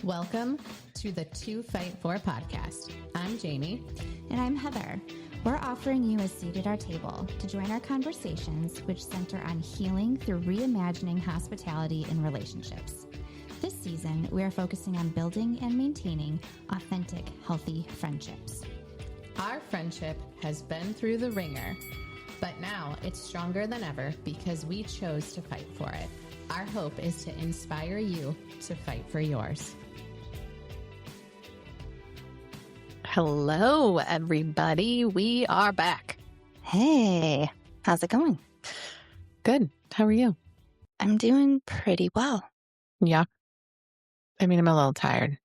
Welcome to the To Fight For podcast. I'm Jamie. And I'm Heather. We're offering you a seat at our table to join our conversations, which center on healing through reimagining hospitality in relationships. This season, we are focusing on building and maintaining authentic, healthy friendships. Our friendship has been through the ringer, but now it's stronger than ever because we chose to fight for it. Our hope is to inspire you to fight for yours. Hello, everybody. We are back. Hey, how's it going? Good. How are you? I'm doing pretty well. Yeah. I'm a little tired.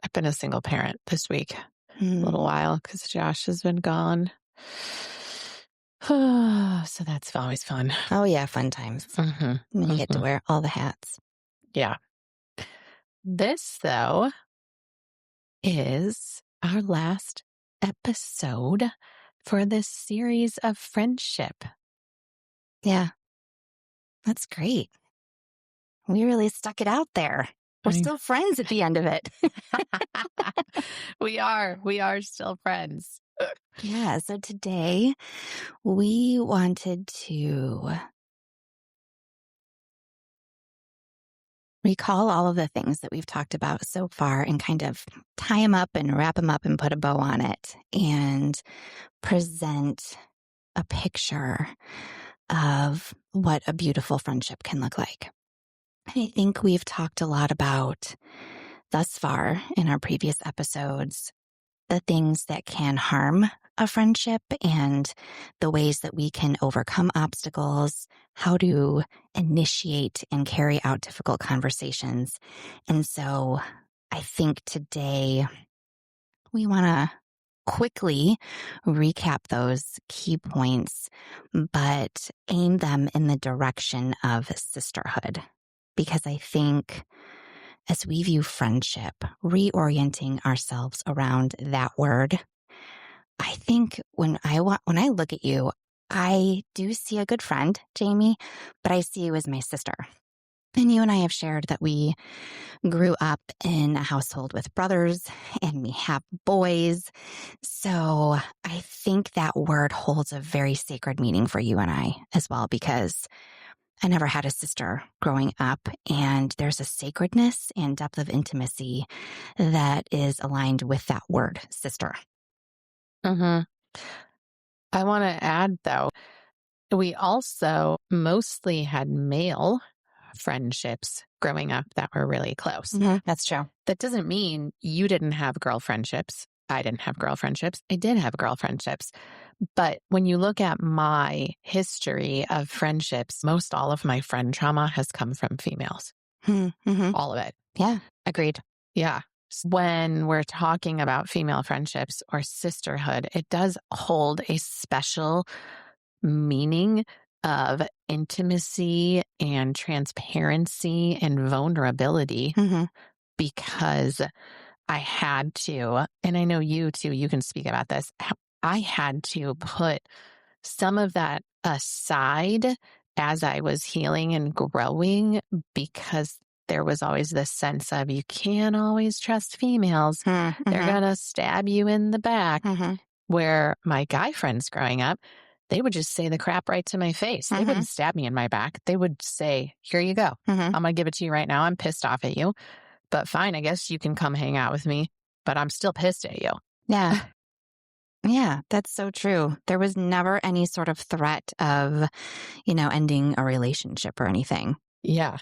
I've been a single parent this week, a little while, because Josh has been gone. So that's always fun. Oh, yeah, fun times. You get to wear all the hats. Yeah. This, though, is our last episode for this series of friendship. Yeah, that's great. We really stuck it out there. We're still friends at the end of it. We are still friends. Yeah, so today we wanted to recall all of the things that we've talked about so far and kind of tie them up and wrap them up and put a bow on it and present a picture of what a beautiful friendship can look like. I think we've talked a lot about thus far in our previous episodes the things that can harm a friendship and the ways that we can overcome obstacles, how to initiate and carry out difficult conversations. And so I think today we want to quickly recap those key points, but aim them in the direction of sisterhood. Because I think as we view friendship, reorienting ourselves around that word, I think when I look at you, I do see a good friend, Jamie, but I see you as my sister. And you and I have shared that we grew up in a household with brothers and we have boys. So I think that word holds a very sacred meaning for you and I as well, because I never had a sister growing up, and there's a sacredness and depth of intimacy that is aligned with that word, sister. I want to add, though, we also mostly had male friendships growing up that were really close. That's true. That doesn't mean you didn't have girl friendships. I didn't have girl friendships. I did have girl friendships. But when you look at my history of friendships, most all of my friend trauma has come from females. All of it. Yeah, agreed. Yeah. When we're talking about female friendships or sisterhood, it does hold a special meaning of intimacy and transparency and vulnerability because I had to, and I know you too, you can speak about this. I had to put some of that aside as I was healing and growing because there was always this sense of you can't always trust females. They're going to stab you in the back. Where my guy friends growing up, they would just say the crap right to my face. They wouldn't stab me in my back. They would say, here you go. I'm going to give it to you right now. I'm pissed off at you. But fine, I guess you can come hang out with me, but I'm still pissed at you. Yeah. Yeah, that's so true. There was never any sort of threat of, ending a relationship or anything. Yeah.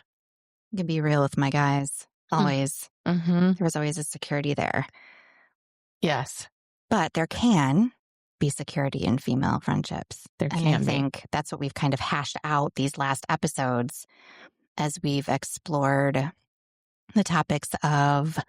I can be real with my guys, always. There was always a security there. Yes. But there can be security in female friendships. I be. think that's what we've kind of hashed out these last episodes as we've explored the topics of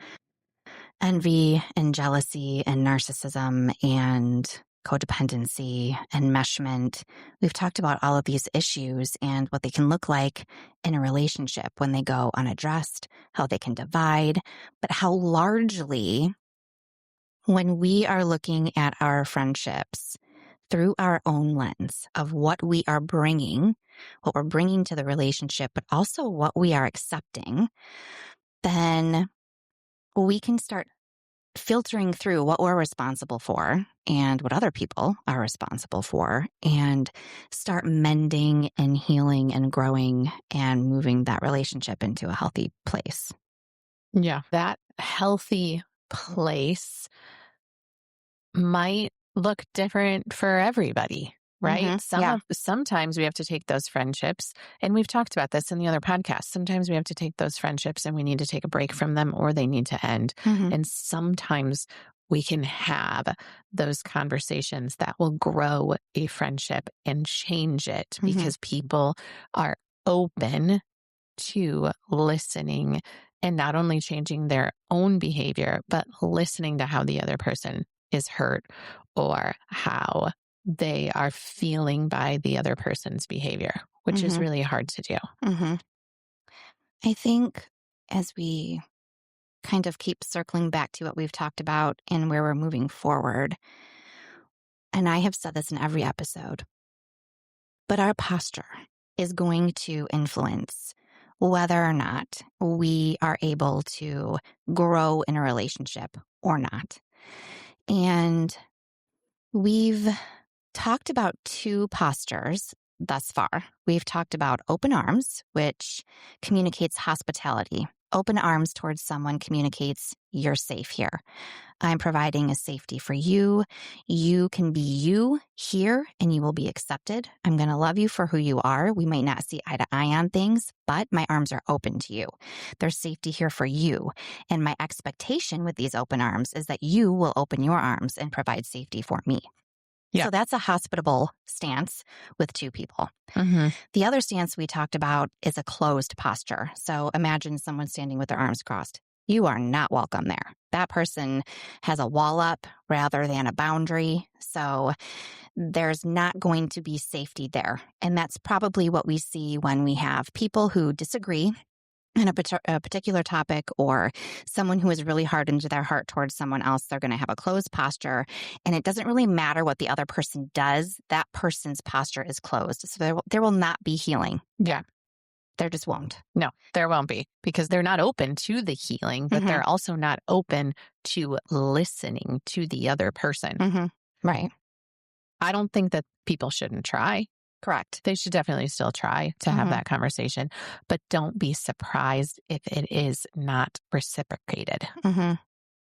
envy and jealousy and narcissism and codependency, enmeshment. We've talked about all of these issues and what they can look like in a relationship when they go unaddressed, how they can divide, but how largely when we are looking at our friendships through our own lens of what we are bringing, what we're bringing to the relationship, but also what we are accepting, then we can start filtering through what we're responsible for and what other people are responsible for and start mending and healing and growing and moving that relationship into a healthy place. Yeah. That healthy place might look different for everybody, right? Yeah. Sometimes we have to take those friendships, and we've talked about this in the other podcast. Sometimes we have to take those friendships and we need to take a break from them, or they need to end. Mm-hmm. And sometimes we can have those conversations that will grow a friendship and change it Mm-hmm. because people are open to listening and not only changing their own behavior, but listening to how the other person is hurt or how they are feeling by the other person's behavior, which is Mm-hmm. really hard to do. Mm-hmm. I think as we kind of keep circling back to what we've talked about and where we're moving forward, and I have said this in every episode, but our posture is going to influence whether or not we are able to grow in a relationship or not. And we've talked about two postures thus far. We've talked about open arms, which communicates hospitality. Open arms towards someone communicates you're safe here. I'm providing a safety for you. You can be you here and you will be accepted. I'm going to love you for who you are. We might not see eye to eye on things, but my arms are open to you. There's safety here for you. And my expectation with these open arms is that you will open your arms and provide safety for me. Yeah. So that's a hospitable stance with two people. Mm-hmm. The other stance we talked about is a closed posture. So imagine someone standing with their arms crossed. You are not welcome there. That person has a wall up rather than a boundary. So there's not going to be safety there. And that's probably what we see when we have people who disagree in a particular topic, or someone who is really hard into their heart towards someone else. They're going to have a closed posture, and it doesn't really matter what the other person does. That person's posture is closed. So there will not be healing. Yeah. There just won't. No, there won't be, because they're not open to the healing, but they're also not open to listening to the other person. Right. I don't think that people shouldn't try. Correct. They should definitely still try to have that conversation, but don't be surprised if it is not reciprocated.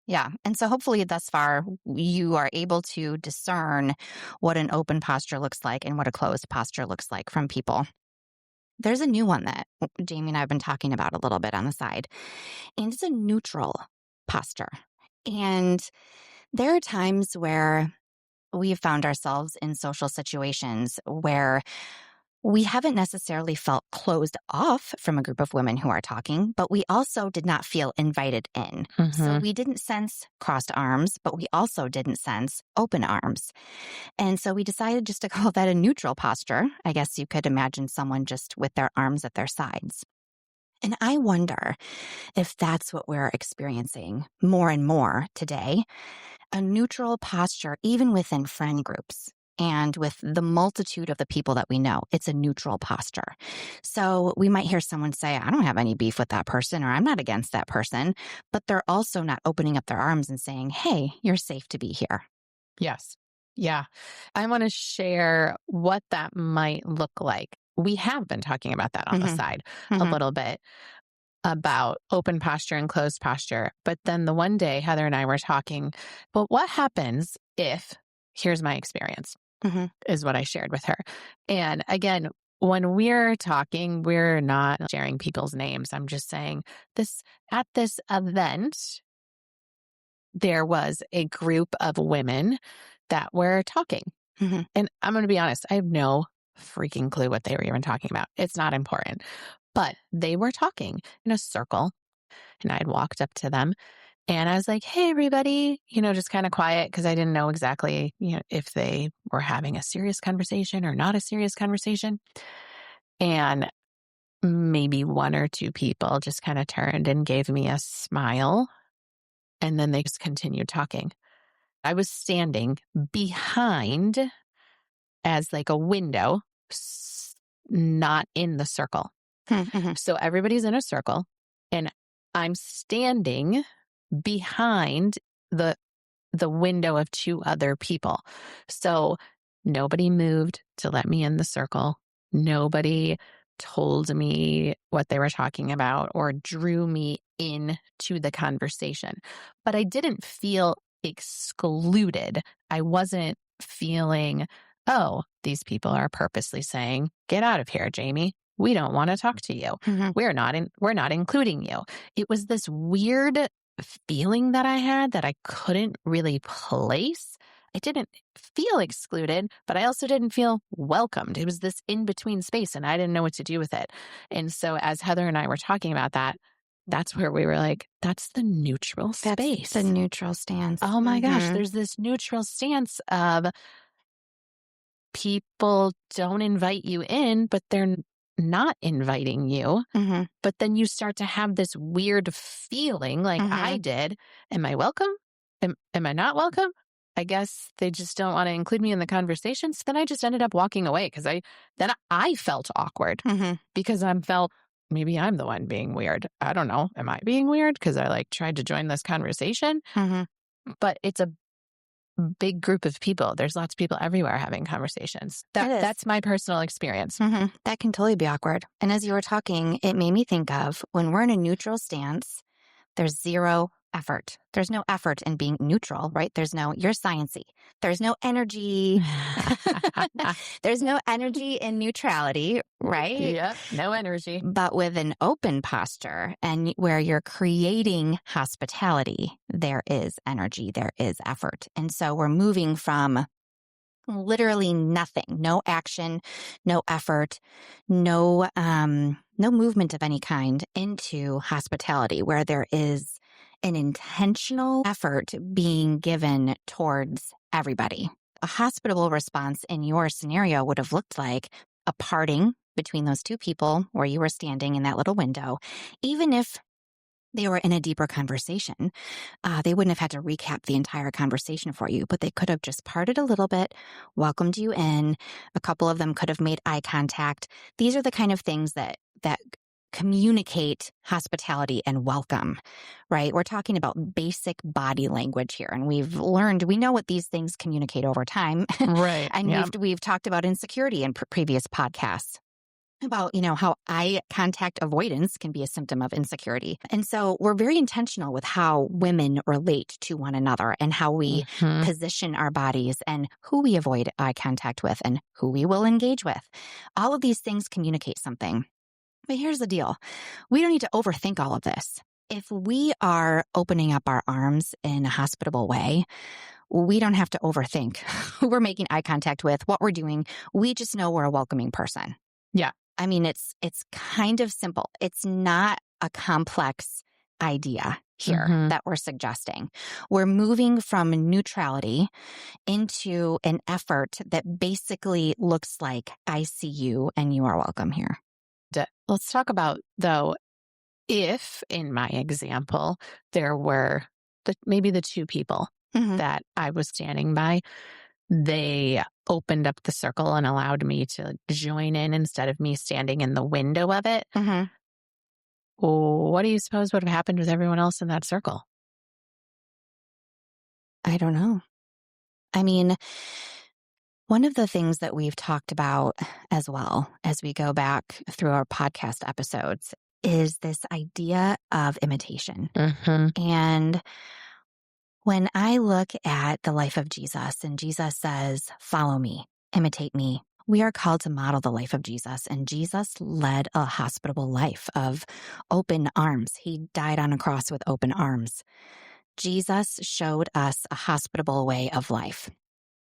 Yeah. And so hopefully thus far, you are able to discern what an open posture looks like and what a closed posture looks like from people. There's a new one that Jamie and I have been talking about a little bit on the side, and it's a neutral posture. And there are times where we've found ourselves in social situations where we haven't necessarily felt closed off from a group of women who are talking, but we also did not feel invited in. So we didn't sense crossed arms, but we also didn't sense open arms. And so we decided just to call that a neutral posture. I guess you could imagine someone just with their arms at their sides. And I wonder if that's what we're experiencing more and more today, a neutral posture, even within friend groups. And with the multitude of the people that we know, it's a neutral posture. So we might hear someone say, I don't have any beef with that person, or I'm not against that person, but they're also not opening up their arms and saying, hey, you're safe to be here. Yes. Yeah. I want to share what that might look like. We have been talking about that on the side a little bit, about open posture and closed posture. But then the one day Heather and I were talking, but what happens if, here's my experience, is what I shared with her. And again, when we're talking, we're not sharing people's names. I'm just saying at this event, there was a group of women that were talking. And I'm going to be honest, I have no freaking clue what they were even talking about. It's not important. But they were talking in a circle, and I had walked up to them and I was like, hey, everybody, just kind of quiet, because I didn't know exactly, if they were having a serious conversation or not a serious conversation. And maybe one or two people just kind of turned and gave me a smile, and then they just continued talking. I was standing behind as like a window, not in the circle. So everybody's in a circle, and I'm standing behind the window of two other people. So nobody moved to let me in the circle. Nobody told me what they were talking about or drew me into the conversation. But I didn't feel excluded. I wasn't feeling, oh, these people are purposely saying, get out of here, Jamie. We don't want to talk to you. Mm-hmm. We're not including you. It was this weird feeling that I had that I couldn't really place. I didn't feel excluded, but I also didn't feel welcomed. It was this in between space, and I didn't know what to do with it. And so, as Heather and I were talking about that, that's where we were like, that's the neutral space. That's the neutral stance. Oh my gosh, Mhm. there's this neutral stance of people don't invite you in, but they're not inviting you. Mhm. But then you start to have this weird feeling like I Mhm. did. Am I welcome? Am I not welcome? I guess they just don't want to include me in the conversations. Then I just ended up walking away because I felt awkward Mhm. because I felt maybe I'm the one being weird. I don't know. Am I being weird because I like tried to join this conversation? Mhm. But it's a big group of people. There's lots of people everywhere having conversations. It is. That's my personal experience. Mhm. That can totally be awkward. And as you were talking, it made me think of when we're in a neutral stance, there's zero effort. There's no effort in being neutral, right? You're sciencey. There's no energy. There's no energy in neutrality, right? Yep, no energy. But with an open posture and where you're creating hospitality, there is energy, there is effort. And so we're moving from literally nothing, no action, no effort, no movement of any kind into hospitality where there is an intentional effort being given towards everybody. A hospitable response in your scenario would have looked like a parting between those two people where you were standing in that little window, even if they were in a deeper conversation. They wouldn't have had to recap the entire conversation for you, but they could have just parted a little bit, welcomed you in. A couple of them could have made eye contact. These are the kind of things that communicate hospitality and welcome, right? We're talking about basic body language here, and we know what these things communicate over time. Right. And yeah. we've talked about insecurity in previous podcasts, about, how eye contact avoidance can be a symptom of insecurity. And so we're very intentional with how women relate to one another and how we Mhm. position our bodies and who we avoid eye contact with and who we will engage with. All of these things communicate something. But here's the deal. We don't need to overthink all of this. If we are opening up our arms in a hospitable way, we don't have to overthink who we're making eye contact with, what we're doing. We just know we're a welcoming person. Yeah. I mean, it's kind of simple. It's not a complex idea here Mhm. that we're suggesting. We're moving from neutrality into an effort that basically looks like I see you and you are welcome here. Let's talk about, though, if in my example, there were maybe the two people Mhm. that I was standing by, they opened up the circle and allowed me to join in instead of me standing in the window of it. Mhm. What do you suppose would have happened with everyone else in that circle? I don't know. I mean, one of the things that we've talked about as well as we go back through our podcast episodes is this idea of imitation. Mm-hmm. And when I look at the life of Jesus and Jesus says, follow me, imitate me, we are called to model the life of Jesus. And Jesus led a hospitable life of open arms. He died on a cross with open arms. Jesus showed us a hospitable way of life,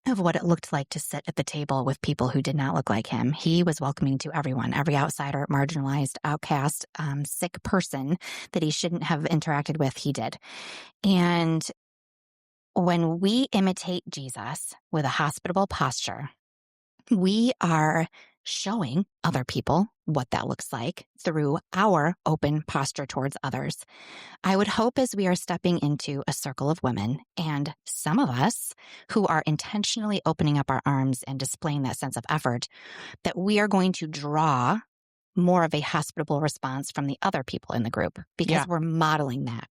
of what it looked like to sit at the table with people who did not look like him. He was welcoming to everyone, every outsider, marginalized, outcast, sick person that he shouldn't have interacted with, he did. And when we imitate Jesus with a hospitable posture, we are showing other people what that looks like through our open posture towards others. I would hope as we are stepping into a circle of women, and some of us who are intentionally opening up our arms and displaying that sense of effort, that we are going to draw more of a hospitable response from the other people in the group because Yeah. we're modeling that.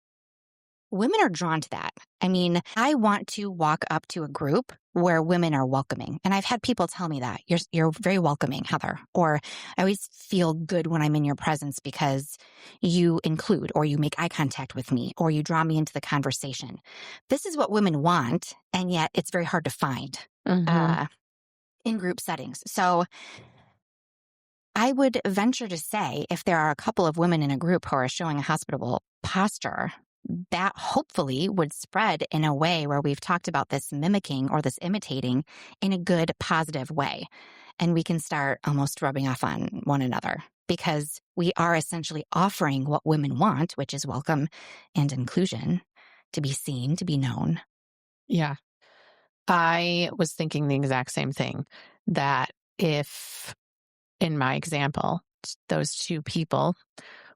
women are drawn to that. I mean, I want to walk up to a group where women are welcoming. And I've had people tell me that you're very welcoming, Heather, or I always feel good when I'm in your presence because you include, or you make eye contact with me, or you draw me into the conversation. This is what women want. And yet it's very hard to find, Mm-hmm. in group settings. So I would venture to say if there are a couple of women in a group who are showing a hospitable posture, that hopefully would spread in a way where we've talked about this mimicking or this imitating in a good, positive way. And we can start almost rubbing off on one another because we are essentially offering what women want, which is welcome and inclusion, to be seen, to be known. Yeah. I was thinking the exact same thing, that if, in my example, those two people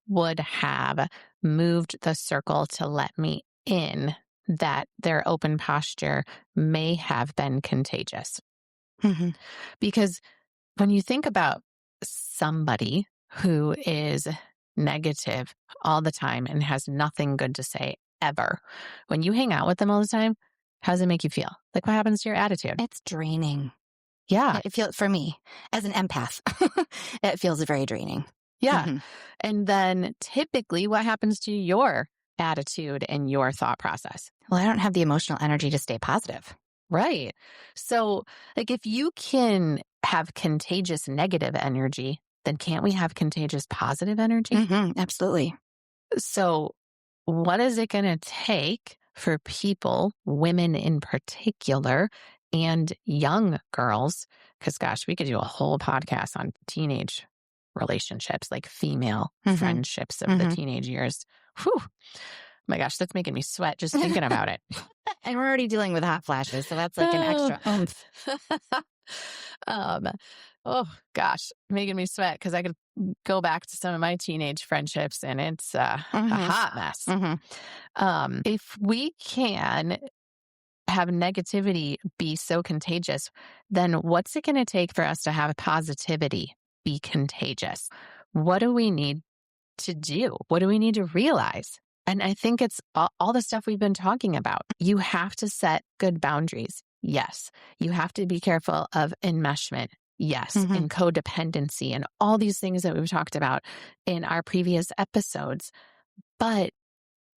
would have moved the circle to let me in, that their open posture may have been contagious. Mhm. Because when you think about somebody who is negative all the time and has nothing good to say ever, when you hang out with them all the time, how does it make you feel? Like, what happens to your attitude? It's draining. Yeah. It feels, for me, as an empath, it feels very draining. Yeah. Mhm. And then typically, what happens to your attitude and your thought process? Well, I don't have the emotional energy to stay positive. Right. So, like, if you can have contagious negative energy, then can't we have contagious positive energy? Absolutely. So, what is it going to take for people, women in particular, and young girls? Because, gosh, we could do a whole podcast on teenage relationships, like female hmm friendships of the hmm teenage years. Whew. My gosh, that's making me sweat just thinking about it. And we're already dealing with hot flashes, so that's like an Oh. extra oomph. um, oh gosh, making me sweat because I could go back to some of my teenage friendships and it's a hmm hot mess. hmm If we can have negativity be so contagious, then what's it going to take for us to have positivity be contagious? What do we need to do? What do we need to realize? And I think it's all the stuff we've been talking about. You have to set good boundaries. Yes. You have to be careful of enmeshment. Yes. hmm And codependency and all these things that we've talked about in our previous episodes. But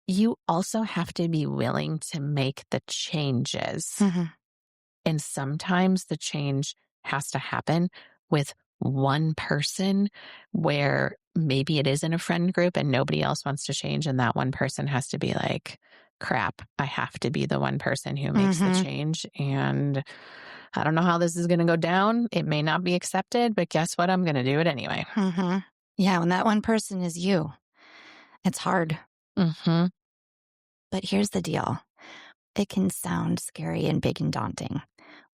you also have to be willing to make the changes. hmm And sometimes the change has to happen with one person where maybe it is in a friend group and nobody else wants to change. And that one person has to be like, crap, I have to be the one person who makes the hmm change. And I don't know how this is going to go down. It may not be accepted, but guess what? I'm going to do it anyway. hmm Yeah, when that one person is you, it's hard. Mm-hmm. But here's the deal. It can sound scary and big and daunting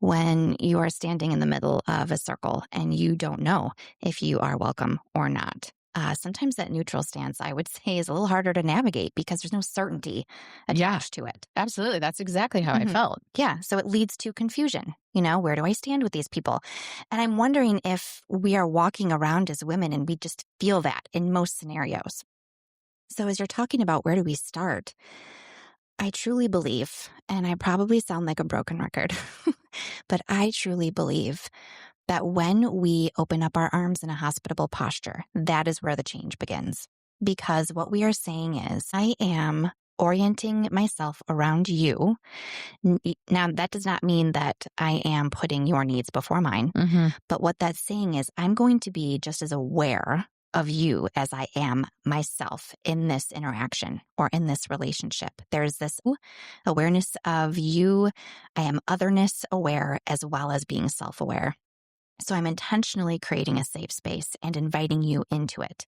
when you are standing in the middle of a circle and you don't know if you are welcome or not. Sometimes that neutral stance, I would say, is a little harder to navigate because there's no certainty Yeah, attached to it. absolutely. That's exactly how I Mhm. felt. Yeah, so it leads to confusion. Where do I stand with these people? And I'm wondering if we are walking around as women and we just feel that in most scenarios. So, as you're talking about where do we start, I truly believe, and I probably sound like a broken record, but I truly believe that when we open up our arms in a hospitable posture, that is where the change begins. Because what we are saying is, I am orienting myself around you. Now, that does not mean that I am putting your needs before mine, Mm-hmm. but what that's saying is, I'm going to be just as aware of you as I am myself in this interaction or in this relationship. There's this awareness of you. I am otherness aware as well as being self aware. So I'm intentionally creating a safe space and inviting you into it.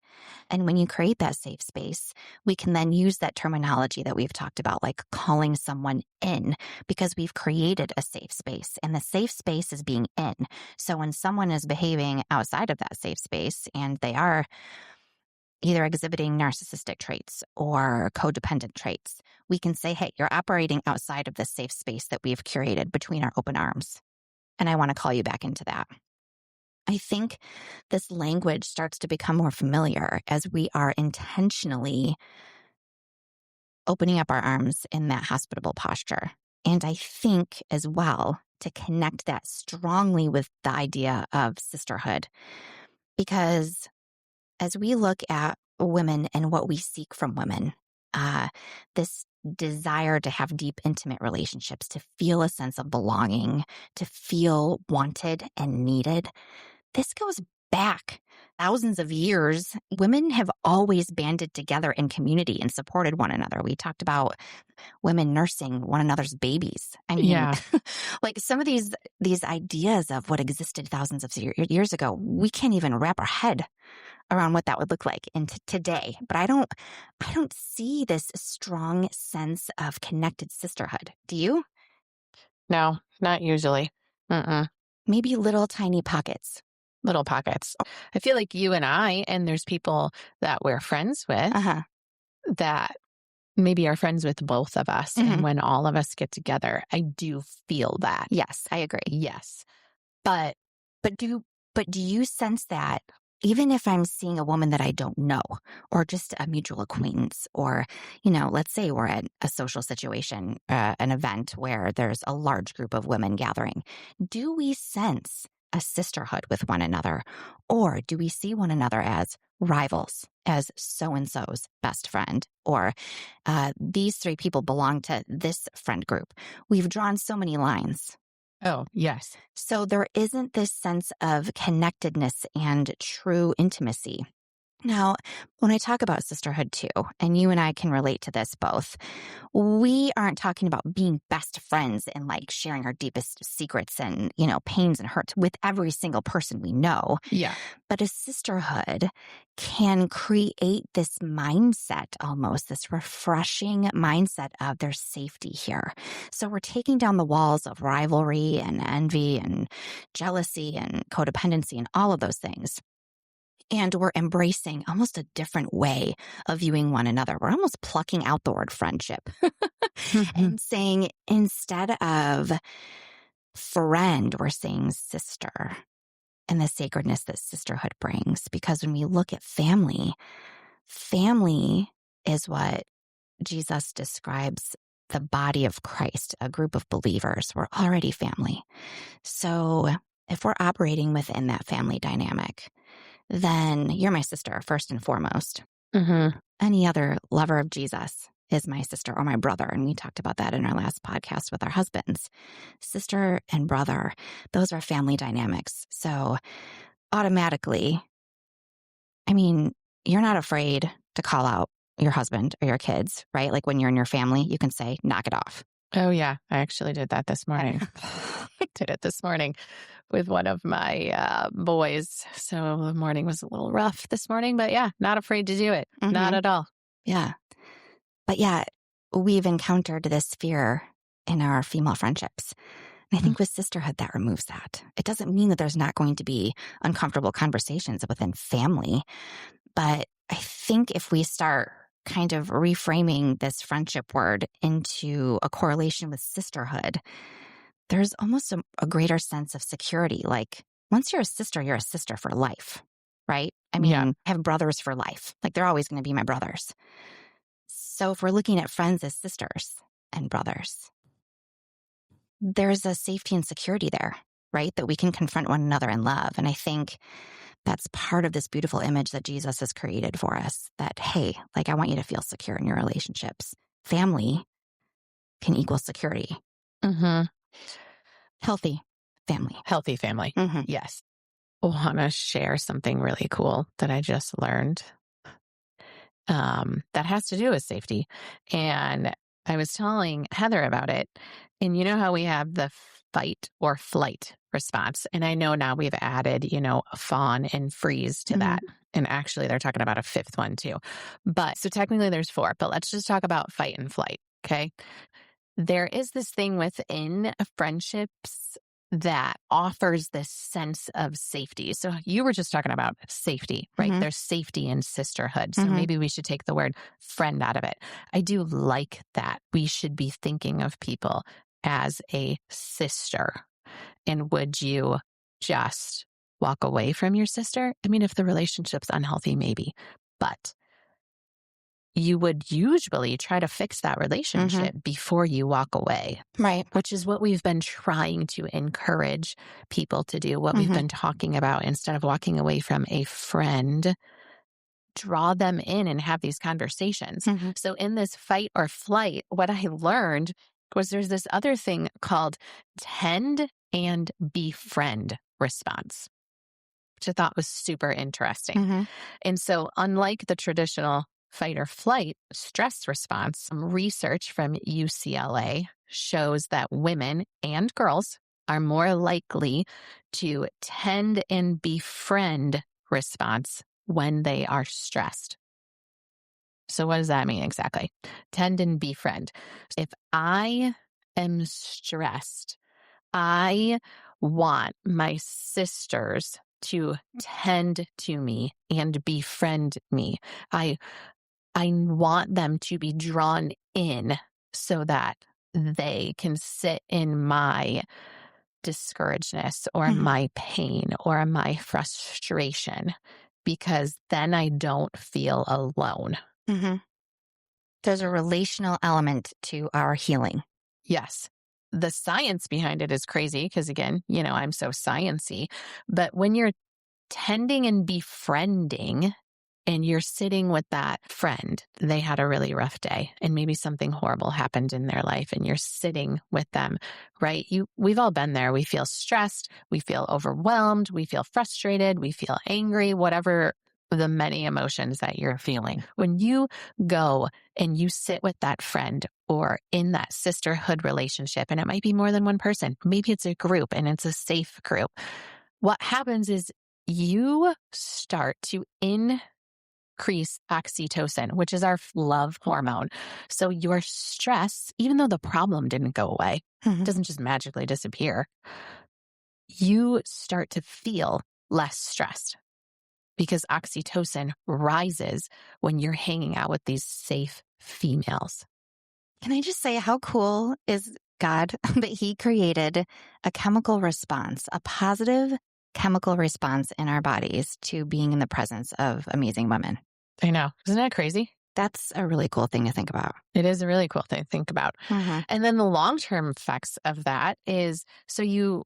And when you create that safe space, we can then use that terminology that we've talked about, like calling someone in, because we've created a safe space and the safe space is being in. So when someone is behaving outside of that safe space and they are either exhibiting narcissistic traits or codependent traits, we can say, hey, you're operating outside of this safe space that we've curated between our open arms. And I want to call you back into that. I think this language starts to become more familiar as we are intentionally opening up our arms in that hospitable posture. And I think as well to connect that strongly with the idea of sisterhood, because as we look at women and what we seek from women, this desire to have deep, intimate relationships, to feel a sense of belonging, to feel wanted and needed, this goes back thousands of years. Women have always banded together in community and supported one another. We talked about women nursing one another's babies. I mean, Yeah. like some of these ideas of what existed thousands of years ago, we can't even wrap our head around what that would look like in today. But I don't see this strong sense of connected sisterhood. Do you? No, not usually. Mm-mm. Maybe little tiny pockets. Little pockets. I feel like you and I, and there's people that we're friends with Uh-huh. that maybe are friends with both of us. Mhm. And when all of us get together, I do feel that. Yes, I agree. Yes. But But do you sense that even if I'm seeing a woman that I don't know, or just a mutual acquaintance, or, let's say we're at a social situation, an event where there's a large group of women gathering, do we sense a sisterhood with one another? Or do we see one another as rivals, as so-and-so's best friend, or these three people belong to this friend group? We've drawn so many lines. oh, yes. So there isn't this sense of connectedness and true intimacy. Now, when I talk about sisterhood too, and you and I can relate to this both, we aren't talking about being best friends and like sharing our deepest secrets and, pains and hurts with every single person we know. Yeah. But a sisterhood can create this mindset, almost this refreshing mindset of there's safety here. So we're taking down the walls of rivalry and envy and jealousy and codependency and all of those things. And we're embracing almost a different way of viewing one another. We're almost plucking out the word friendship and saying, instead of friend, we're saying sister, and the sacredness that sisterhood brings. Because when we look at family, family is what Jesus describes the body of Christ, a group of believers. We're already family. So if we're operating within that family dynamic, then you're my sister, first and foremost. Mm-hmm. Any other lover of Jesus is my sister or my brother. And we talked about that in our last podcast with our husbands. Sister and brother, those are family dynamics. So automatically, you're not afraid to call out your husband or your kids, right? Like when you're in your family, you can say, knock it off. Oh, yeah. I actually did that this morning. Did it this morning with one of my boys. So the morning was a little rough this morning, but yeah, not afraid to do it. Mm-hmm. Not at all. Yeah. But yeah, we've encountered this fear in our female friendships. And I think with sisterhood, that removes that. It doesn't mean that there's not going to be uncomfortable conversations within family. But I think if we start kind of reframing this friendship word into a correlation with sisterhood, there's almost a greater sense of security. Like once you're a sister for life, right? Yeah. I have brothers for life. Like they're always going to be my brothers. So if we're looking at friends as sisters and brothers, there's a safety and security there, right? That we can confront one another in love. And I think that's part of this beautiful image that Jesus has created for us, that, hey, like I want you to feel secure in your relationships. Family can equal security. Mm-hmm. Healthy family. Healthy family. Mm-hmm. Yes. I want to share something really cool that I just learned that has to do with safety. And I was telling Heather about it. And you know how we have the fight or flight response. And I know now we've added, fawn and freeze to that. And actually, they're talking about a fifth one too. But so technically there's four, but let's just talk about fight and flight. Okay. There is this thing within friendships that offers this sense of safety. So you were just talking about safety, right? Mm-hmm. There's safety in sisterhood. So Mm-hmm. maybe we should take the word friend out of it. I do like that. We should be thinking of people as a sister. And would you just walk away from your sister? If the relationship's unhealthy, maybe. But you would usually try to fix that relationship before you walk away. Right. Which is what we've been trying to encourage people to do, what we've been talking about. Instead of walking away from a friend, draw them in and have these conversations. So in this fight or flight, what I learned was there's this other thing called tend and befriend response, which I thought was super interesting. And so unlike the traditional fight or flight stress response, some research from UCLA shows that women and girls are more likely to tend and befriend response when they are stressed. So what does that mean exactly? Tend and befriend. If I am stressed, I want my sisters to tend to me and befriend me. I want them to be drawn in so that they can sit in my discouragedness or my pain or my frustration, because then I don't feel alone. There's a relational element to our healing. Yes. The science behind it is crazy because, again, I'm so sciencey. But when you're tending and befriending and you're sitting with that friend, they had a really rough day and maybe something horrible happened in their life and you're sitting with them, right? We've all been there. We feel stressed. We feel overwhelmed. We feel frustrated. We feel angry, whatever the many emotions that you're feeling. When you go and you sit with that friend or in that sisterhood relationship, and it might be more than one person, maybe it's a group and it's a safe group. What happens is you start to increase oxytocin, which is our love hormone. So your stress, even though the problem didn't go away, doesn't just magically disappear, you start to feel less stressed because oxytocin rises when you're hanging out with these safe females. Can I just say, how cool is God that He created a chemical response, a positive chemical response in our bodies to being in the presence of amazing women? I know. Isn't that crazy? That's a really cool thing to think about. It is a really cool thing to think about. And then the long-term effects of that is, so you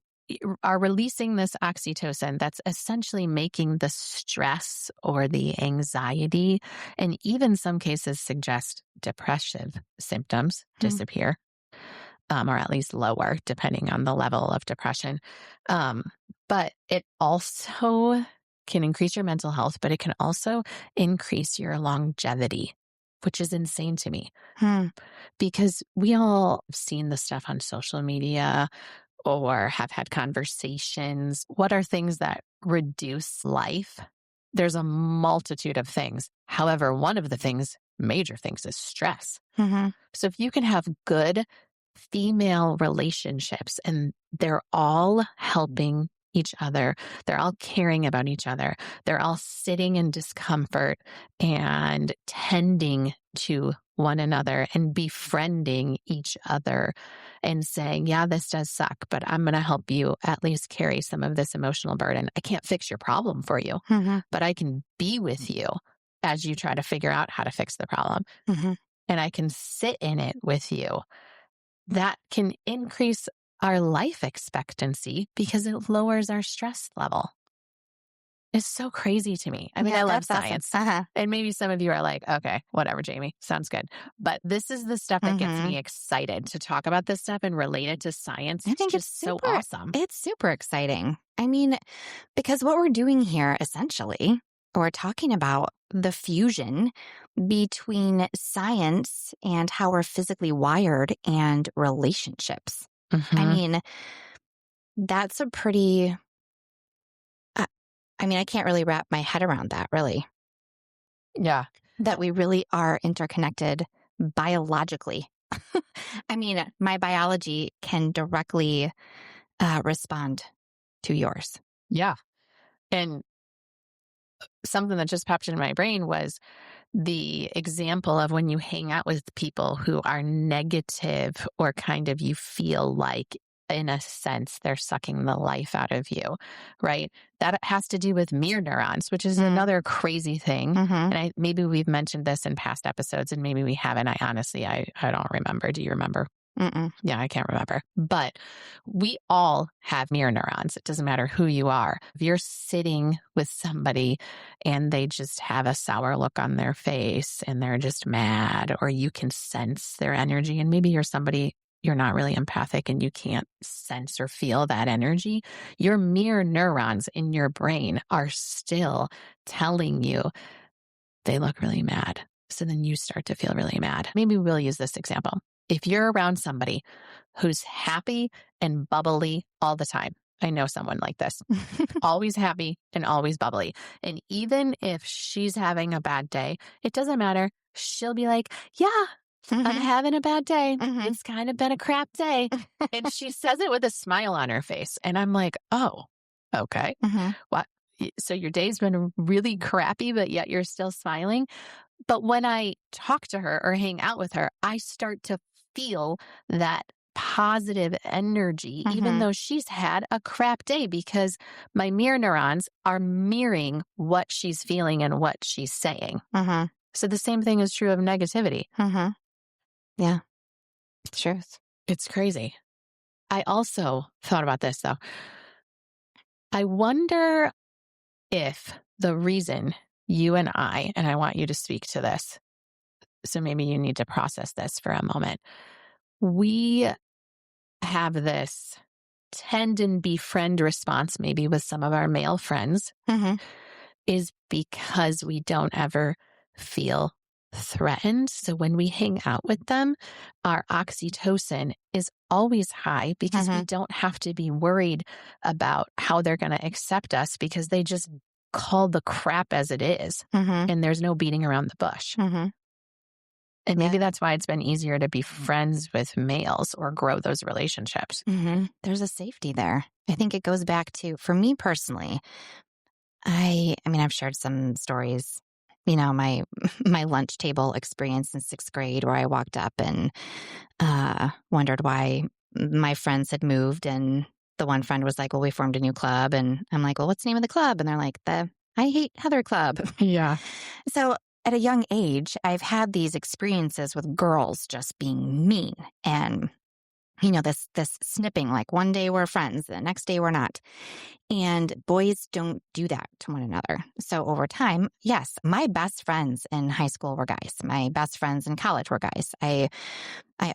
are releasing this oxytocin that's essentially making the stress or the anxiety, and even some cases suggest depressive symptoms disappear, or at least lower, depending on the level of depression. But it also can increase your mental health, but it can also increase your longevity, which is insane to me. Because we all have seen the stuff on social media or have had conversations. What are things that reduce life? There's a multitude of things. However, one of the things, major things, is stress. So if you can have good female relationships and they're all helping each other, they're all caring about each other, they're all sitting in discomfort and tending to one another and befriending each other and saying, yeah, this does suck, but I'm going to help you at least carry some of this emotional burden. I can't fix your problem for you, but I can be with you as you try to figure out how to fix the problem. And I can sit in it with you. That can increase our life expectancy because it lowers our stress level. It's so crazy to me. I mean, I love science. Awesome. And maybe some of you are like, okay, whatever, Jamie, sounds good. But this is the stuff that gets me excited to talk about this stuff and relate it to science. I think it's just so awesome. It's super exciting. I mean, because what we're doing here, essentially, we're talking about the fusion between science and how we're physically wired and relationships. I mean, that's a pretty... I can't really wrap my head around that, really. Yeah. That we really are interconnected biologically. I mean, my biology can directly respond to yours. Yeah. And something that just popped into my brain was the example of when you hang out with people who are negative or kind of you feel like in a sense, they're sucking the life out of you, right? That has to do with mirror neurons, which is another crazy thing. Mm-hmm. And maybe we've mentioned this in past episodes, and maybe we haven't. I honestly, I don't remember. Do you remember? Mm-mm. Yeah, I can't remember. But we all have mirror neurons. It doesn't matter who you are. If you're sitting with somebody and they just have a sour look on their face and they're just mad, or you can sense their energy, and maybe you're somebody, you're not really empathic and you can't sense or feel that energy, your mirror neurons in your brain are still telling you they look really mad. So then you start to feel really mad. Maybe we'll use this example. If you're around somebody who's happy and bubbly all the time, I know someone like this, always happy and always bubbly. And even if she's having a bad day, it doesn't matter. She'll be like, yeah, I'm Mm-hmm. having a bad day. Mm-hmm. It's kind of been a crap day. And she says it with a smile on her face. And I'm like, oh, okay. Mm-hmm. What? So your day's been really crappy, but yet you're still smiling. But when I talk to her or hang out with her, I start to feel that positive energy, even Mm-hmm. though she's had a crap day, because my mirror neurons are mirroring what she's feeling and what she's saying. Mm-hmm. So the same thing is true of negativity. Mm-hmm. Yeah. Truth. It's crazy. I also thought about this though. I wonder if the reason you and I want you to speak to this, so maybe you need to process this for a moment. We have this tend and befriend response, maybe with some of our male friends, Mm-hmm. is because we don't ever feel threatened. So when we hang out with them, our oxytocin is always high because we Mm-hmm. don't have to be worried about how they're going to accept us, because they just call the crap as it is. Mm-hmm. And there's no beating around the bush. Mm-hmm. And maybe Yeah. that's why it's been easier to be friends with males or grow those relationships. Mm-hmm. There's a safety there. I think it goes back to, for me personally, I mean, I've shared some stories, my my lunch table experience in 6th grade, where I walked up and wondered why my friends had moved, and the one friend was like, "Well, we formed a new club," and I'm like, "Well, what's the name of the club?" And they're like, "The I Hate Heather Club." Yeah. So at a young age, I've had these experiences with girls just being mean, and this snipping, like one day we're friends, the next day we're not. And boys don't do that to one another. So over time, yes, my best friends in high school were guys. My best friends in college were guys. I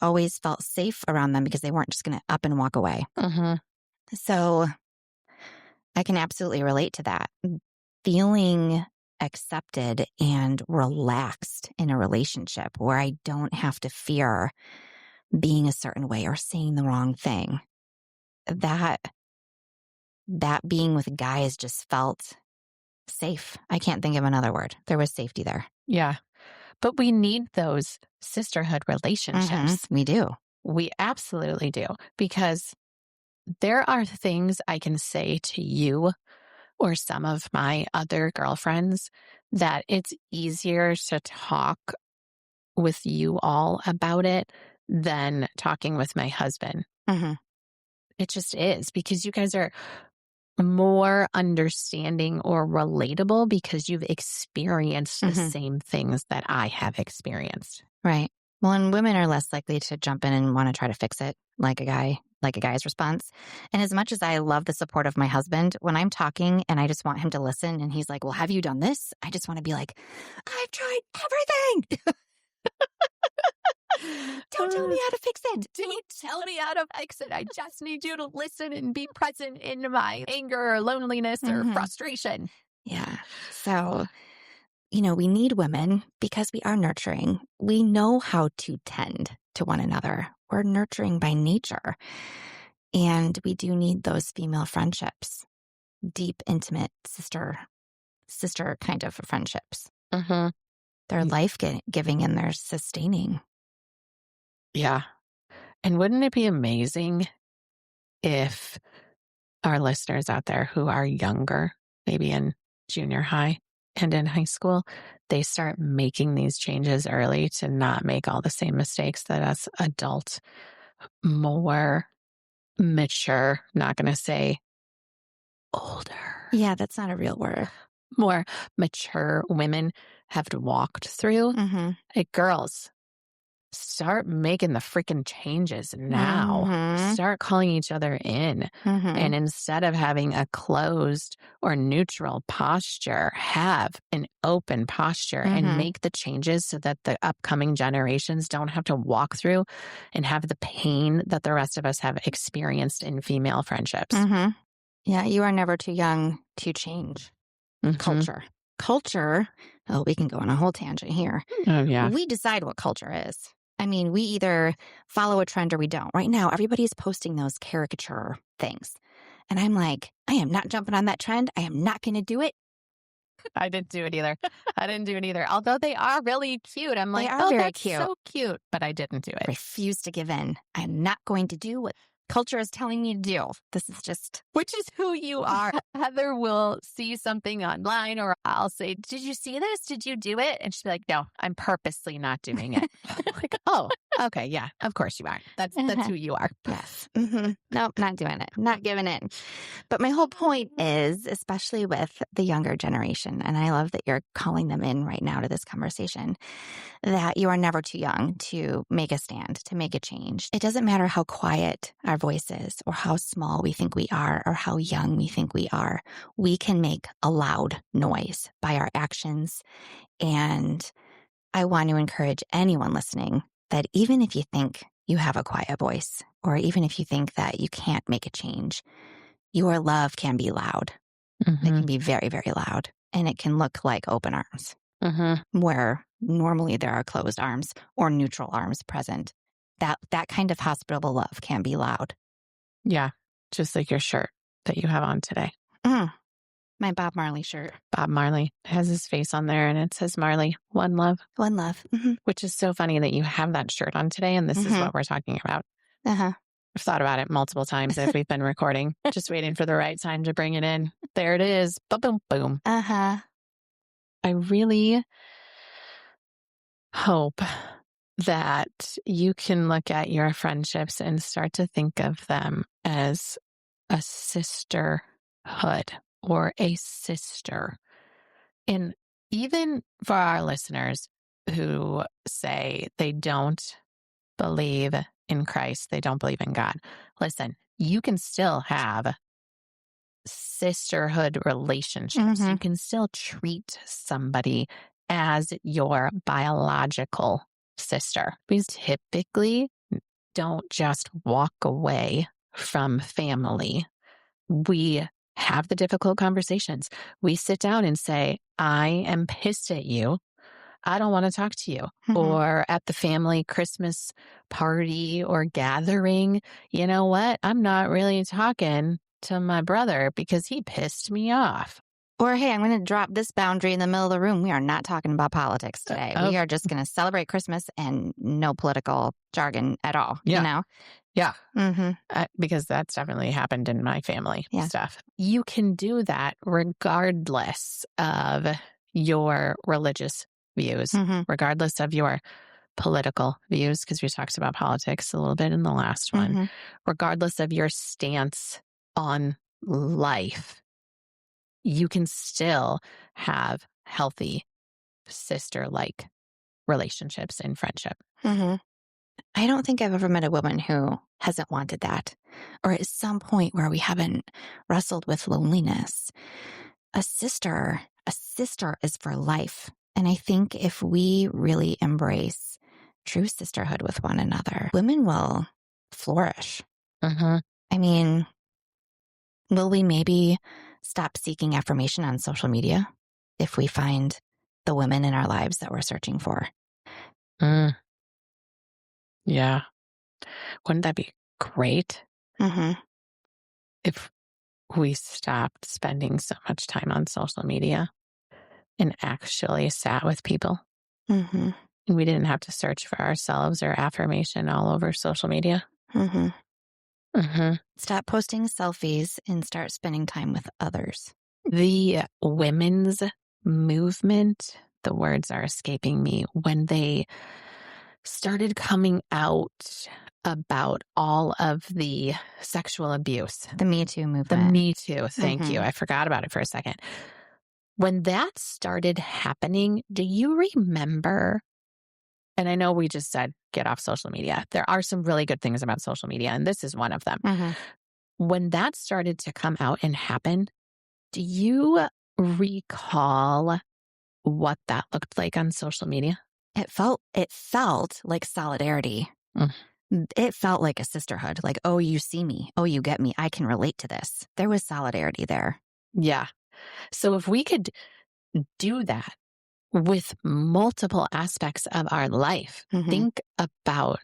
always felt safe around them because they weren't just going to up and walk away. Mm-hmm. So I can absolutely relate to that. Feeling accepted and relaxed in a relationship where I don't have to fear being a certain way or saying the wrong thing. That being with guys just felt safe. I can't think of another word. There was safety there. Yeah. But we need those sisterhood relationships. We do. We absolutely do. Because there are things I can say to you or some of my other girlfriends that it's easier to talk with you all about it than talking with my husband. Mm-hmm. It just is, because you guys are more understanding or relatable because you've experienced the same things that I have experienced. Right. Well, and women are less likely to jump in and want to try to fix it like a guy's response. And as much as I love the support of my husband, when I'm talking and I just want him to listen and he's like, "Well, have you done this?" I just want to be like, "I've tried everything." Don't tell me how to fix it. Don't tell me how to fix it. I just need you to listen and be present in my anger or loneliness or frustration. Yeah. So, we need women because we are nurturing. We know how to tend to one another. We're nurturing by nature. And we do need those female friendships, deep, intimate sister kind of friendships. Mm-hmm. They're life-giving and they're sustaining. Yeah. And wouldn't it be amazing if our listeners out there who are younger, maybe in junior high and in high school, they start making these changes early to not make all the same mistakes that us adults more mature, not going to say older, Yeah, that's not a real word. more mature women have walked through. Mm-hmm. Hey, girls, start making the freaking changes now. Mm-hmm. Start calling each other in. Mm-hmm. And instead of having a closed or neutral posture, have an open posture and Mm-hmm. make the changes so that the upcoming generations don't have to walk through and have the pain that the rest of us have experienced in female friendships. Mm-hmm. Yeah, you are never too young to change. Mhm. Culture, oh, we can go on a whole tangent here. Oh, yeah. We decide what culture is. I mean, we either follow a trend or we don't. Right now, everybody's posting those caricature things. And I'm like, I am not jumping on that trend. I am not going to do it. I didn't do it either. I didn't do it either. Although they are really cute. I'm They like, are oh, very that's cute. so cute. But I didn't do it. Refuse to give in. I'm not going to do what culture is telling me to do. This is just. Which is who you are. Heather will see something online or I'll say, did you see this? Did you do it? And she'll be like, no, I'm purposely not doing it. I'm like, oh, okay. Yeah, of course you are. That's who you are. Yes. Mm-hmm. Nope, not doing it. Not giving in. But my whole point is, especially with the younger generation, and I love that you're calling them in right now to this conversation, that you are never too young to make a stand, to make a change. It doesn't matter how quiet our voice is or how small we think we are or how young we think we are. We can make a loud noise by our actions. And I want to encourage anyone listening that even if you think you have a quiet voice, or even if you think that you can't make a change, your love can be loud. It Mm-hmm. can be very, very loud. And it can look like open arms, Mm-hmm. where normally there are closed arms or neutral arms present. That kind of hospitable love can be loud. Yeah. Just like your shirt that you have on today. My Bob Marley shirt. Bob Marley has his face on there and it says Marley, one love. One love. Mm-hmm. Which is so funny that you have that shirt on today and this is what we're talking about. Uh-huh. I've thought about it multiple times as we've been recording, just waiting for the right time to bring it in. There it is. Boom, boom, boom. Uh-huh. I really hope that you can look at your friendships and start to think of them as a sisterhood or a sister. And even for our listeners who say they don't believe in Christ, they don't believe in God, listen, you can still have sisterhood relationships. You can still treat somebody as your biological sister. We typically don't just walk away from family. We have the difficult conversations. We sit down and say, I am pissed at you. I don't want to talk to you. Or at the family Christmas party or gathering, you know what? I'm not really talking to my brother because he pissed me off. Or, hey, I'm going to drop this boundary in the middle of the room. We are not talking about politics today. We are just going to celebrate Christmas and no political jargon at all, Yeah. you know? Yeah. Because that's definitely happened in my family stuff. You can do that regardless of your religious views, regardless of your political views, because we talked about politics a little bit in the last one, regardless of your stance on life, you can still have healthy sister-like relationships and friendship. I don't think I've ever met a woman who hasn't wanted that, or at some point where we haven't wrestled with loneliness. A sister is for life. And I think if we really embrace true sisterhood with one another, women will flourish. I mean, will we maybe stop seeking affirmation on social media if we find the women in our lives that we're searching for? Yeah. Wouldn't that be great if we stopped spending so much time on social media and actually sat with people? And we didn't have to search for ourselves or affirmation all over social media. Stop posting selfies and start spending time with others. The women's movement, the words are escaping me, when they started coming out about all of the sexual abuse, The Me Too the movement. Me Too. Thank you. Mhm. I forgot about it for a second. When that started happening, do you remember? And I know we just said get off social media. There are some really good things about social media, and this is one of them. Mhm. When that started to come out and happen, do you recall what that looked like on social media? It felt like solidarity. Mm, It felt like a sisterhood. Like, oh, you see me. Oh, you get me. I can relate to this. There was solidarity there. yeah. So if we could do that with multiple aspects of our life, Mhm. think about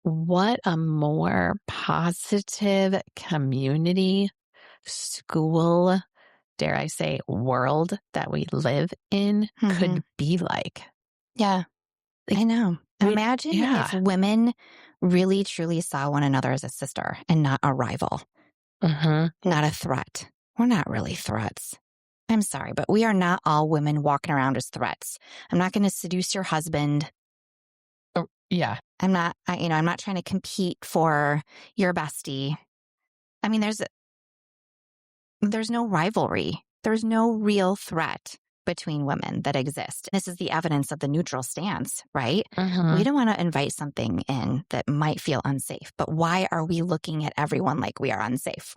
what a more positive community, school, dare I say, world that we live in Mhm. could be like. Yeah, Like, I know. we, Imagine if yeah. women really truly saw one another as a sister and not a rival, Hmm. not a threat. We're not really threats. I'm sorry, but we are not all women walking around as threats. I'm not going to seduce your husband. Yeah. I'm not trying to compete for your bestie. I mean, there's no rivalry. There's no real threat between women that exist. This is the evidence of the neutral stance, right? We Hmm. don't want to invite something in that might feel unsafe, but why are we looking at everyone like we are unsafe?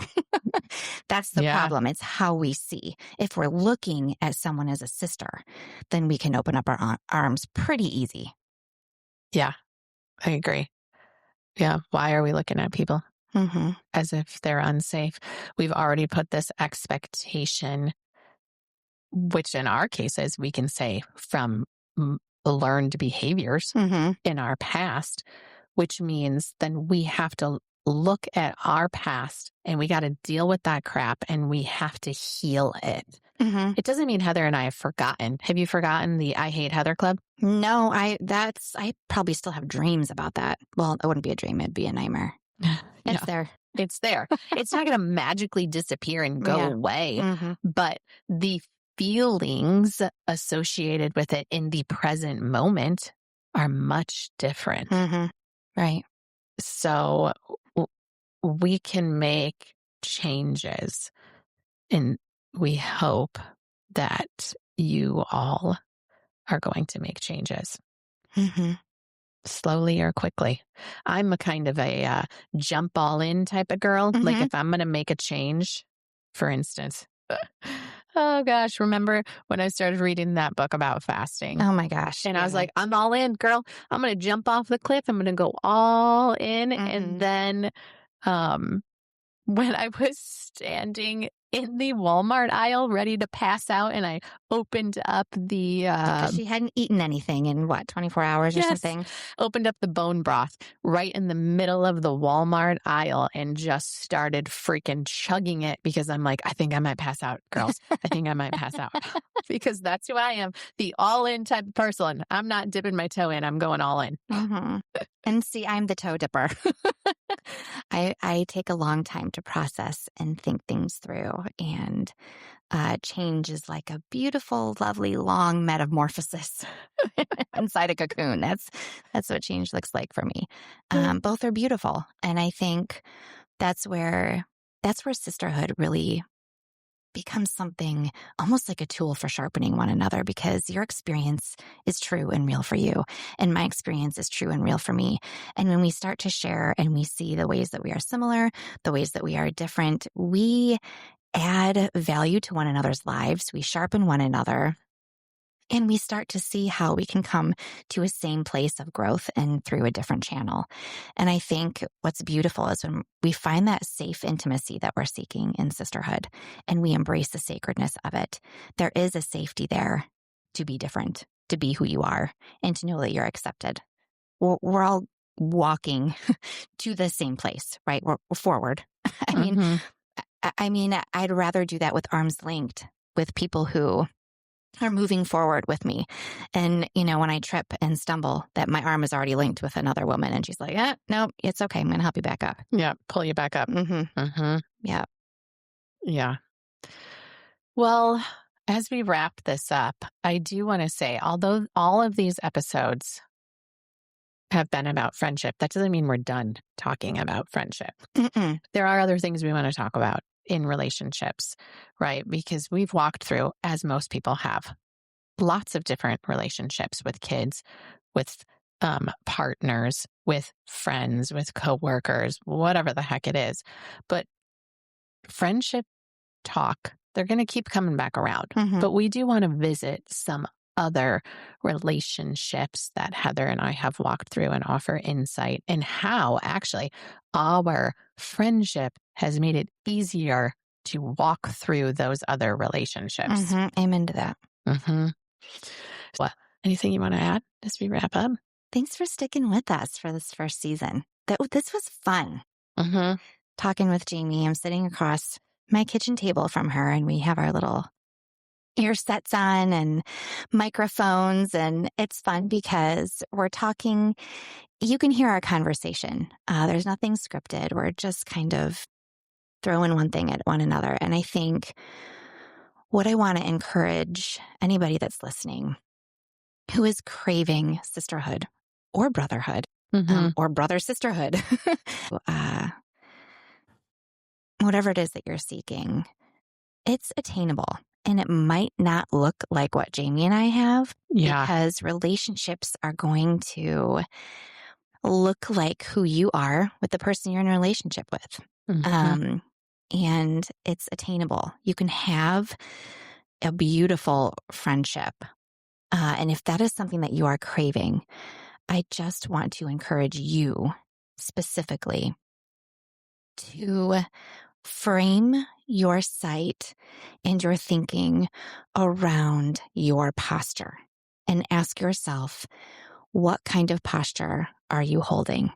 That's the Yeah. problem. It's how we see. If we're looking at someone as a sister, then we can open up our arms pretty easy. Yeah. I agree. Yeah. Why are we looking at people Mm-hmm. as if they're unsafe? We've already put this expectation, which in our cases, we can say from learned behaviors Mm-hmm. in our past, which means then we have to look at our past and we got to deal with that crap and we have to heal it. Mm-hmm. It doesn't mean Heather and I have forgotten. Have you forgotten the I Hate Heather Club? No, I probably still have dreams about that. Well, it wouldn't be a dream, it'd be a nightmare. It's Yeah, there. it's there. It's not going to magically disappear and go Yeah. away, Mm-hmm. but the feelings associated with it in the present moment are much different. Mm-hmm. Right. So we can make changes, and we hope that you all are going to make changes Mm-hmm. slowly or quickly. I'm a kind of a jump all in type of girl. Like Mm-hmm. if I'm going to make a change, for instance, oh gosh, remember when I started reading that book about fasting? Oh my gosh. And I was Yeah. like, I'm all in, girl. I'm going to jump off the cliff. I'm going to go all in. And Mm-hmm. then um, when I was standing in the Walmart aisle ready to pass out and I opened up the Because she hadn't eaten anything in what, 24 hours or yes, something? opened up the bone broth right in the middle of the Walmart aisle and just started freaking chugging it because I'm like, I think I might pass out, girls. I think I might pass out because that's who I am, the all in type of person. I'm not dipping my toe in, I'm going all in. Mm-hmm. And see, I'm the toe dipper. I take a long time to process and think things through. And change is like a beautiful, lovely, long metamorphosis inside a cocoon. That's what change looks like for me. Both are beautiful, and I think that's where sisterhood really becomes something almost like a tool for sharpening one another, because your experience is true and real for you, and my experience is true and real for me. And when we start to share and we see the ways that we are similar, the ways that we are different, we add value to one another's lives. We sharpen one another, and we start to see how we can come to a same place of growth and through a different channel. And I think what's beautiful is when we find that safe intimacy that we're seeking in sisterhood and we embrace the sacredness of it, there is a safety there to be different, to be who you are, and to know that you're accepted. We're all walking to the same place, right? We're forward. I mean, Mm-hmm. I'd rather do that with arms linked with people who are moving forward with me. And, when I trip and stumble, that my arm is already linked with another woman and she's like, no, it's okay. I'm going to help you back up. Yeah, pull you back up. Mm-hmm. Mm-hmm. Yeah. Yeah. Well, as we wrap this up, I do want to say, although all of these episodes have been about friendship, that doesn't mean we're done talking about friendship. Mm-mm. There are other things we want to talk about in relationships, right? Because we've walked through, as most people have, lots of different relationships with kids, with partners, with friends, with coworkers, whatever the heck it is. But friendship talk, they're going to keep coming back around. Mhm. But we do want to visit some other relationships that Heather and I have walked through and offer insight in how actually our friendship has made it easier to walk through those other relationships. Amen to that. Well, anything you want to add as we wrap up? Thanks for sticking with us for this first season. This was fun. Talking with Jamie, I'm sitting across my kitchen table from her, and we have our little earsets on and microphones, and it's fun because we're talking. You can hear our conversation. There's nothing scripted. We're just kind of throwing one thing at one another. And I think what I want to encourage anybody that's listening who is craving sisterhood or brotherhood, or brother sisterhood, whatever it is that you're seeking, it's attainable. And it might not look like what Jamie and I have, because relationships are going to look like who you are with the person you're in a relationship with. And it's attainable. You can have a beautiful friendship. And if that is something that you are craving, I just want to encourage you specifically to frame your sight and your thinking around your posture and ask yourself, what kind of posture are you holding?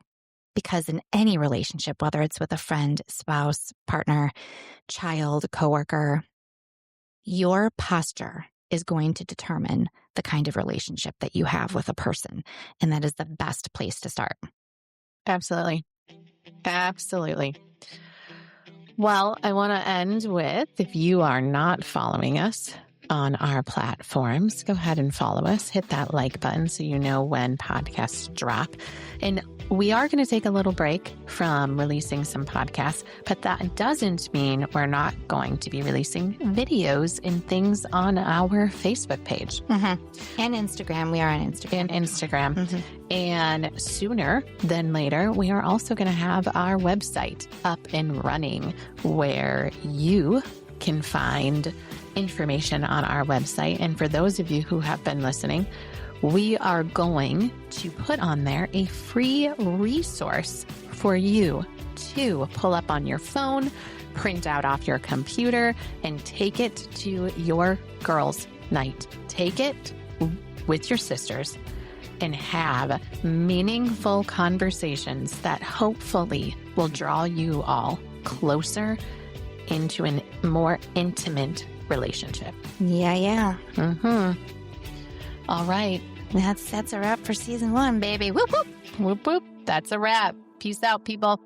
Because in any relationship, whether it's with a friend, spouse, partner, child, coworker, your posture is going to determine the kind of relationship that you have with a person. And that is the best place to start. Absolutely. Absolutely. Well, I want to end with, if you are not following us on our platforms, go ahead and follow us. Hit that like button so you know when podcasts drop. And we are going to take a little break from releasing some podcasts, but that doesn't mean we're not going to be releasing videos and things on our Facebook page. And Instagram. We are on Instagram. And sooner than later, we are also going to have our website up and running, where you can find information on our website. And for those of you who have been listening, we are going to put on there a free resource for you to pull up on your phone, print out off your computer, and take it to your girls' night. Take it with your sisters and have meaningful conversations that hopefully will draw you all closer into a more intimate relationship. Yeah. All right. That's a wrap for season 1, baby. Whoop, whoop. Whoop, whoop. That's a wrap. Peace out, people.